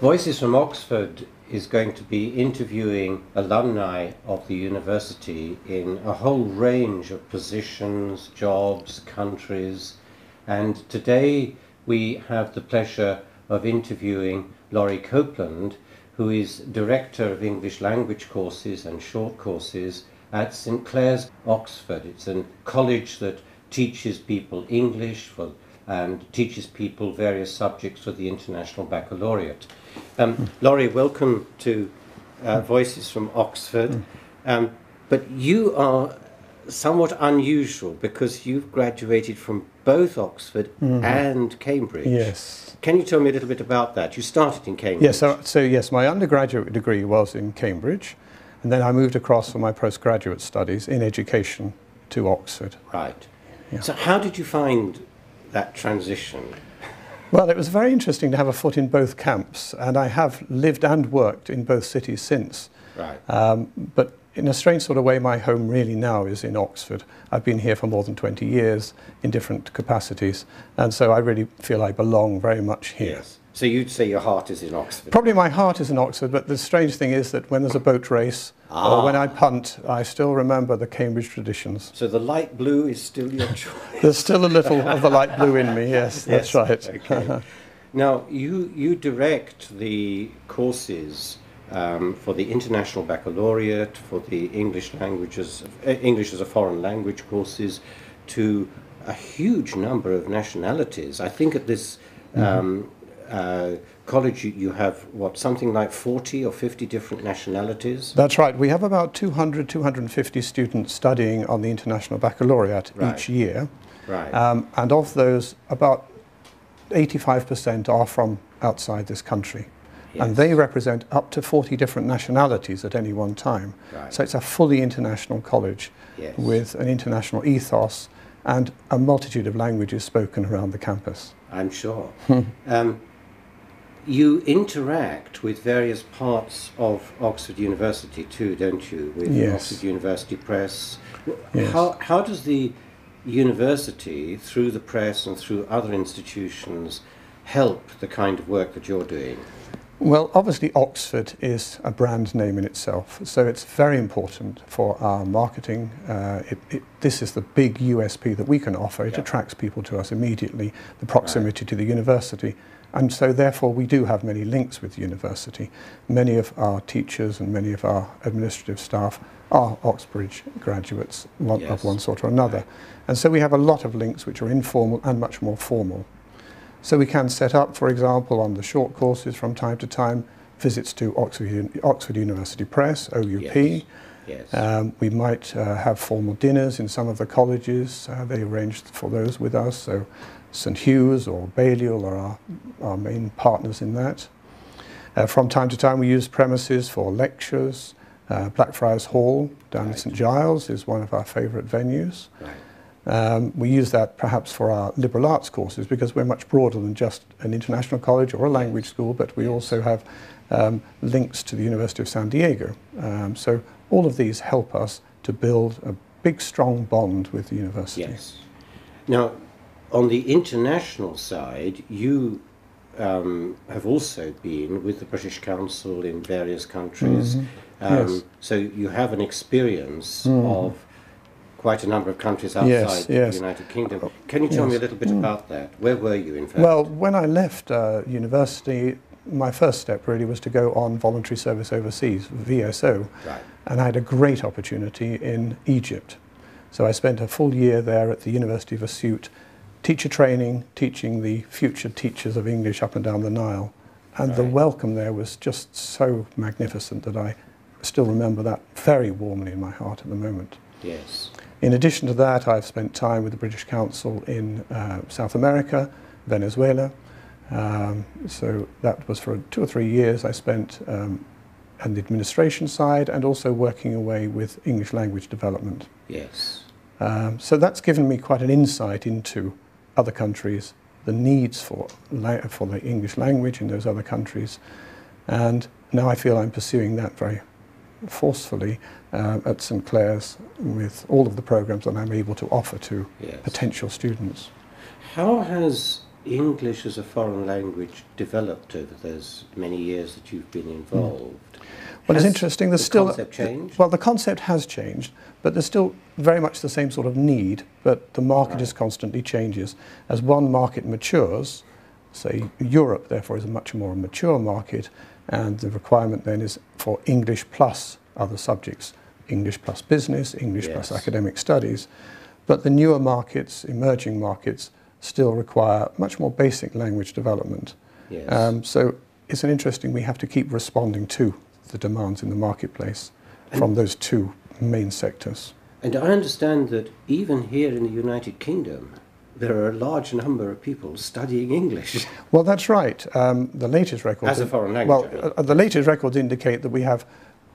Voices from Oxford is going to be interviewing alumni of the university in a whole range of positions, jobs, countries, and today we have the pleasure of interviewing Laurie Coupland, who is Director of English Language Courses and Short Courses at St Clares, Oxford. It's a college that teaches people English and teaches people various subjects for the International Baccalaureate. Laurie, welcome to Voices from Oxford. But you are somewhat unusual because you've graduated from both Oxford and Cambridge. Yes. Can you tell me a little bit about that? You started in Cambridge. Yes, so yes, my undergraduate degree was in Cambridge, and then I moved across for my postgraduate studies in education to Oxford. Right. Yeah. So how did you find that transition? Well, it was very interesting to have a foot in both camps, and I have lived and worked in both cities since. Right. But in a strange sort of way, my home really now is in Oxford. I've been here for more than 20 years in different capacities, and so I really feel I belong very much here. Yes. So you'd say your heart is in Oxford? Probably my heart is in Oxford, but the strange thing is that when there's a boat race or when I punt, I still remember the Cambridge traditions. So the light blue is still your choice? There's still a little of the light blue in me, yes, that's right. Okay. Now, you direct the courses for the International Baccalaureate, for the English languages, English as a foreign language courses, to a huge number of nationalities. I think at this college you have, what, something like 40 or 50 different nationalities? That's right. We have about 200, 250 students studying on the International Baccalaureate each year. Right. And of those, about 85% are from outside this country. Yes. And they represent up to 40 different nationalities at any one time. Right. So it's a fully international college with an international ethos and a multitude of languages spoken around the campus. I'm sure. You interact with various parts of Oxford University too, don't you? With Oxford University Press. Yes. How does the university, through the press and through other institutions, help the kind of work that you're doing? Well, obviously Oxford is a brand name in itself, so it's very important for our marketing. This is the big USP that we can offer. It attracts people to us immediately, the proximity to the university. And so therefore we do have many links with the university. Many of our teachers and many of our administrative staff are Oxbridge graduates of one sort or another. Right. And so we have a lot of links which are informal and much more formal. So we can set up, for example, on the short courses from time to time, visits to Oxford University Press, OUP. Yes. We might have formal dinners in some of the colleges. They arranged for those with us. So St Hugh's or Balliol are our main partners in that. From time to time we use premises for lectures. Blackfriars Hall down in St Giles is one of our favourite venues. Right. We use that perhaps for our liberal arts courses because we're much broader than just an international college or a language school, but we also have links to the University of San Diego. So all of these help us to build a big strong bond with the university. Yes. Now, on the international side, you have also been with the British Council in various countries. So you have an experience of quite a number of countries outside the United Kingdom. Can you tell me a little bit about that? Where were you, in fact? Well, when I left university, my first step really was to go on voluntary service overseas, VSO. Right. And I had a great opportunity in Egypt. So I spent a full year there at the University of Asyut, teacher training, teaching the future teachers of English up and down the Nile. And the welcome there was just so magnificent that I still remember that very warmly in my heart at the moment. Yes. In addition to that, I've spent time with the British Council in South America, Venezuela. So that was for 2 or 3 years I spent on the administration side and also working away with English language development. Yes. So that's given me quite an insight into other countries, the needs for the English language in those other countries. And now I feel I'm pursuing that very forcefully at St Clares with all of the programs that I'm able to offer to potential students. How has English as a foreign language developed over those many years that you've been involved? Well, it's interesting. There's still concept changed? Well, the concept has changed, but there's still very much the same sort of need. But the market is constantly changes. As one market matures, say Europe, therefore, is a much more mature market, and the requirement then is for English plus other subjects, English plus business, English plus academic studies. But the newer markets, emerging markets, still require much more basic language development. Yes. So it's an interesting, we have to keep responding to the demands in the marketplace from those two main sectors. And I understand that even here in the United Kingdom, there are a large number of people studying English. Well, that's right. The latest records... As a foreign language. Well, the latest records indicate that we have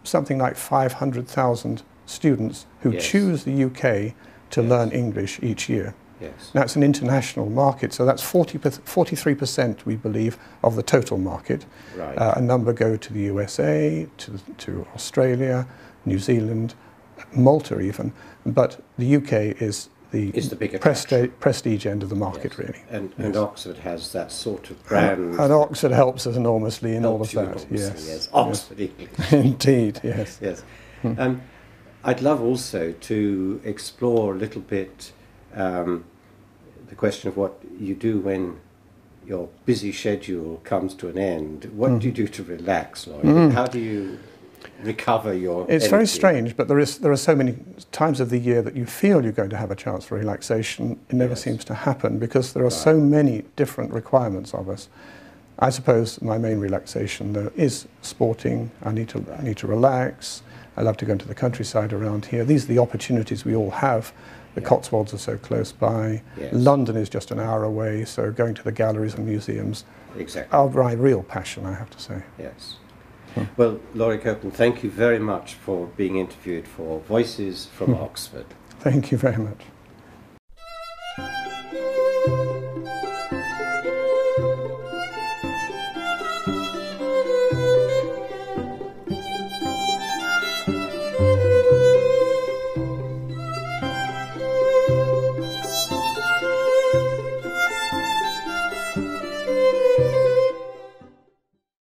something like 500,000 students who choose the UK to learn English each year. Yes. Now, it's an international market, so that's 43%, we believe, of the total market. Right. A number go to the USA, to Australia, New Zealand, Malta even, but the UK is the big prestige end of the market, really. And Oxford has that sort of brand. And Oxford helps us enormously in all of that. Yes. Oxford English. Indeed, yes. Yes. I'd love also to explore a little bit the question of what you do when your busy schedule comes to an end. What do you do to relax, Laurie? How do you recover your It's energy? very strange, but there are so many times of the year that you feel you're going to have a chance for relaxation. It never seems to happen because there are so many different requirements of us. I suppose my main relaxation, though, is sporting. I need to relax. I love to go into the countryside around here. These are the opportunities we all have. The Cotswolds are so close by. Yes. London is just an hour away, so going to the galleries and museums are my real passion, I have to say. Yes. Well, Laurie Coupland, thank you very much for being interviewed for Voices from Oxford. Thank you very much.